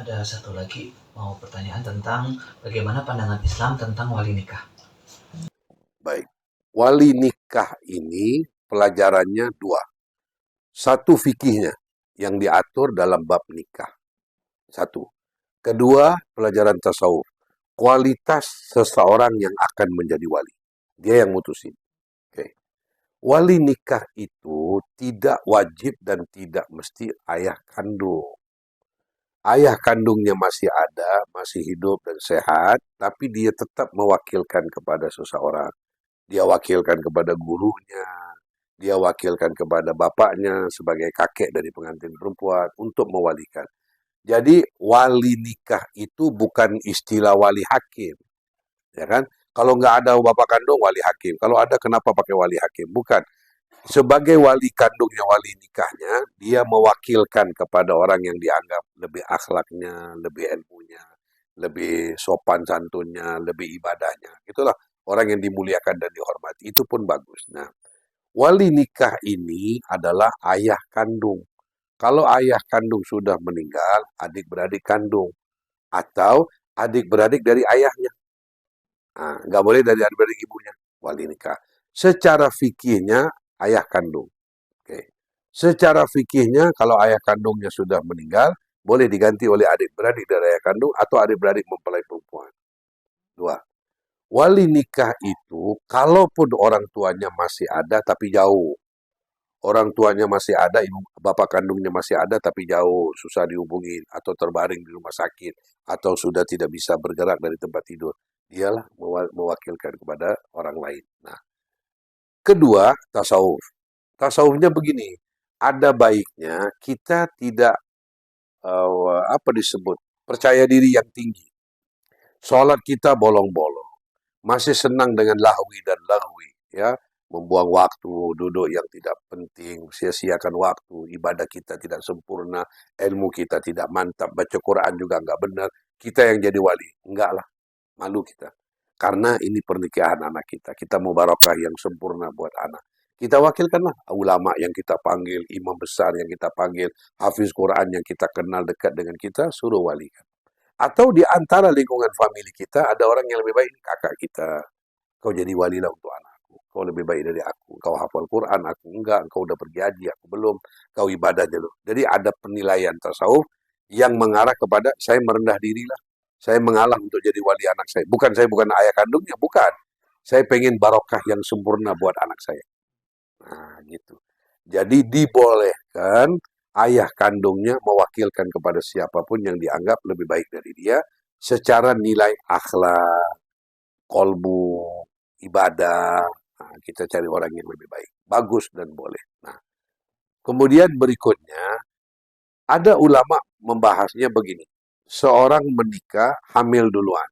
ada satu lagi mau pertanyaan tentang bagaimana pandangan Islam tentang wali nikah. Baik, wali nikah ini pelajarannya dua. Satu fikihnya yang diatur dalam bab nikah. Satu. Kedua, pelajaran tasawuf. Kualitas seseorang yang akan menjadi wali. Dia yang mutusin. Oke. Wali nikah itu tidak wajib dan tidak mesti ayah kandung. Ayah kandungnya masih ada, masih hidup dan sehat, tapi dia tetap mewakilkan kepada seseorang. Dia wakilkan kepada gurunya, dia wakilkan kepada bapaknya sebagai kakek dari pengantin perempuan untuk mewalikan. Jadi wali nikah itu bukan istilah wali hakim, ya kan? Kalau nggak ada bapak kandung wali hakim, kalau ada kenapa pakai wali hakim? Bukan. Sebagai wali kandungnya, wali nikahnya, dia mewakilkan kepada orang yang dianggap lebih akhlaknya, lebih ilmunya, lebih sopan santunnya, lebih ibadahnya. Itulah orang yang dimuliakan dan dihormati. Itu pun bagus. Nah, wali nikah ini adalah ayah kandung. Kalau ayah kandung sudah meninggal, adik-beradik kandung. Atau adik-beradik dari ayahnya. Nah, nggak boleh dari adik-beradik ibunya. Wali nikah. Secara fikihnya, ayah kandung. Oke. Secara fikihnya, kalau ayah kandungnya sudah meninggal, boleh diganti oleh adik-beradik dari ayah kandung atau adik-beradik mempelai perempuan. Dua. Wali nikah itu, kalaupun orang tuanya masih ada tapi jauh. Orang tuanya masih ada, ibu bapak kandungnya masih ada tapi jauh, susah dihubungin, atau terbaring di rumah sakit, atau sudah tidak bisa bergerak dari tempat tidur. Dialah mewakilkan kepada orang lain. Nah, kedua, tasawuf. Tasawufnya begini, ada baiknya kita tidak apa disebut percaya diri yang tinggi. Sholat kita bolong-bolong, masih senang dengan lahwi dan lahwi, ya, membuang waktu, duduk yang tidak penting, sia-siakan waktu, ibadah kita tidak sempurna, ilmu kita tidak mantap, baca Quran juga nggak benar, kita yang jadi wali, enggak lah, malu kita. Karena ini pernikahan anak kita mau barokah yang sempurna buat anak. Kita wakilkanlah ulama yang kita panggil, imam besar yang kita panggil, hafiz Quran yang kita kenal dekat dengan kita, suruh walikan. Atau di antara lingkungan famili kita ada orang yang lebih baik, kakak kita, kau jadi walilah untuk anakku, kau lebih baik dari aku, kau hafal Quran, aku enggak, kau udah pergi haji, aku belum, kau ibadah dulu. Jadi ada penilaian tasawuf yang mengarah kepada saya merendah dirilah, saya mengalah untuk jadi wali anak saya. Bukan saya bukan ayah kandungnya, bukan. Saya pengen barokah yang sempurna buat anak saya. Nah, gitu. Jadi dibolehkan ayah kandungnya mewakilkan kepada siapapun yang dianggap lebih baik dari dia secara nilai akhlak, kolbu, ibadah. Nah, kita cari orang yang lebih baik. Bagus dan boleh. Nah, kemudian berikutnya, ada ulama membahasnya begini. Seorang menikah, hamil duluan.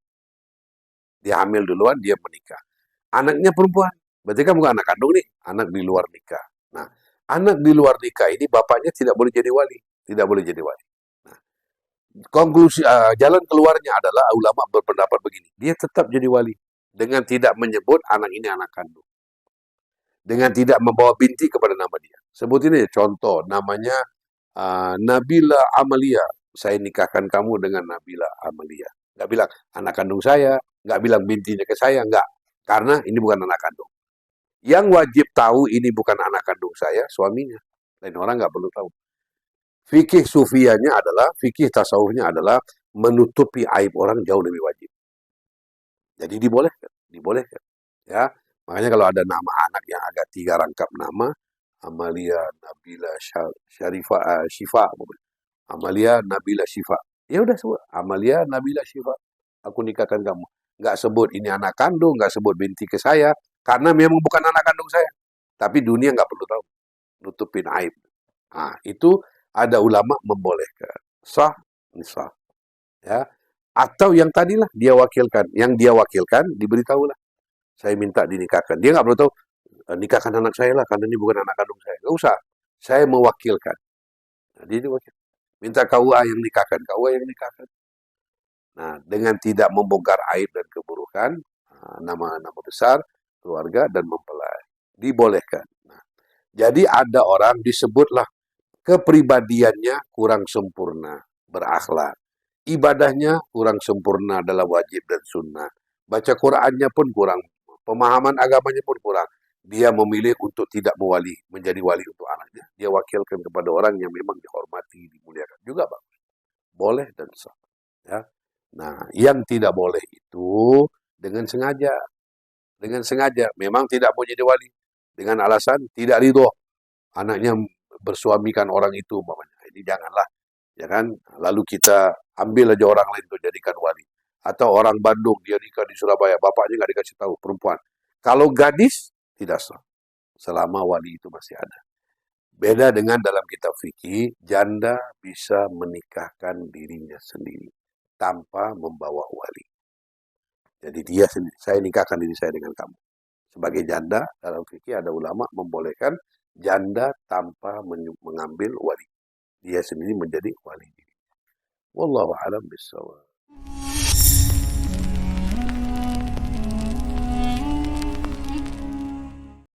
Dia hamil duluan, dia menikah. Anaknya perempuan. Berarti kan bukan anak kandung nih, anak di luar nikah. Nah, anak di luar nikah ini bapaknya tidak boleh jadi wali. Tidak boleh jadi wali. Nah, konklusi jalan keluarnya adalah ulama berpendapat begini. Dia tetap jadi wali. Dengan tidak menyebut anak ini anak kandung. Dengan tidak membawa binti kepada nama dia. Sebut ini contoh, namanya Nabila Amalia. Saya nikahkan kamu dengan Nabila Amalia. Nggak bilang anak kandung saya, nggak bilang bintinya ke saya, nggak. Karena ini bukan anak kandung. Yang wajib tahu ini bukan anak kandung saya, suaminya. Lain orang nggak perlu tahu. Fikih sufianya adalah, fikih tasawufnya adalah menutupi aib orang jauh lebih wajib. Jadi dibolehkan, dibolehkan. Ya, makanya kalau ada nama anak yang agak 3 rangkap nama, Amalia, Nabila, Syarifah, Syifa, Amalia, Nabila, Syifa. Ya udah sebut, Amalia, Nabila, Syifa. Aku nikahkan kamu. Nggak sebut ini anak kandung, nggak sebut binti ke saya, karena memang bukan anak kandung saya. Tapi dunia nggak perlu tahu. Nutupin aib. Nah, itu ada ulama membolehkan. Sah, sah. Ya. Atau yang tadilah dia wakilkan. Yang dia wakilkan, diberitahulah. Saya minta dinikahkan. Dia nggak perlu tahu, nikahkan anak saya lah, karena ini bukan anak kandung saya. Nggak usah. Saya mewakilkan. Nah, dia diwakil. Minta KUA yang nikahkan. KUA yang nikahkan. Nah, dengan tidak membongkar aib dan keburukan, nama-nama besar, keluarga, dan mempelai. Dibolehkan. Nah, jadi ada orang disebutlah kepribadiannya kurang sempurna, berakhlak. ibadahnya kurang sempurna dalam wajib dan sunnah. Baca Qurannya pun kurang. Pemahaman agamanya pun kurang. Dia memilih untuk tidak mewali, menjadi wali untuk anaknya. Dia wakilkan kepada orang yang memang dihormati, dimuliakan. Juga bagus. Boleh dan sah. Ya. Nah, yang tidak boleh itu dengan sengaja. Dengan sengaja. Memang tidak mau jadi wali. Dengan alasan tidak ridho. Anaknya bersuamikan orang itu. Ini janganlah. Ya kan? Lalu kita ambil aja orang lain untuk jadikan wali. Atau orang Bandung, dia nikah di Surabaya. Bapaknya nggak dikasih tahu, perempuan. Kalau gadis, tidak sah. Selama wali itu masih ada. Beda dengan dalam kitab fikih, janda bisa menikahkan dirinya sendiri tanpa membawa wali. Jadi dia sendiri, saya nikahkan diri saya dengan kamu. Sebagai janda, dalam fikih ada ulama membolehkan janda tanpa mengambil wali. Dia sendiri menjadi wali diri. Wallahu a'lam bishawab.